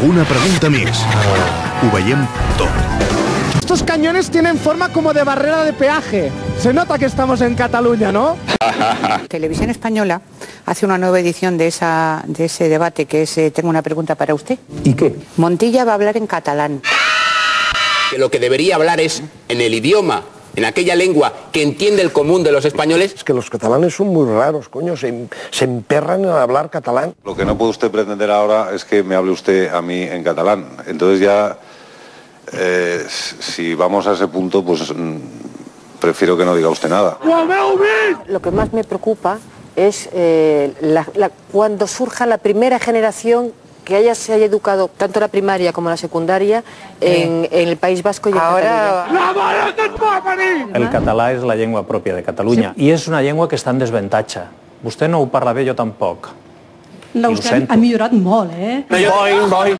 Alguna pregunta més. Ho veiem tot. Estos cañones tienen forma como de barrera de peaje. Se nota que estamos en Cataluña, ¿no? Televisión Española hace una nueva edición de ese debate que es Tengo una pregunta para usted. ¿Y qué? Montilla va a hablar en catalán. Que lo que debería hablar es en el idioma, en aquella lengua que entiende el común de los españoles. Es que los catalanes son muy raros, coño, se emperran en hablar catalán. Lo que no puede usted pretender ahora es que me hable usted a mí en catalán. Entonces ya, si vamos a ese punto, pues prefiero que no diga usted nada. Lo que más me preocupa es cuando surja la primera generación que se haya educado tanto la primaria como la secundaria en el País Vasco y en Catalunya. El català és la llengua pròpia de Catalunya i és una llengua que està en desavantatge. Vostè no ho parla bé, jo tampoc. Ha millorat molt, eh?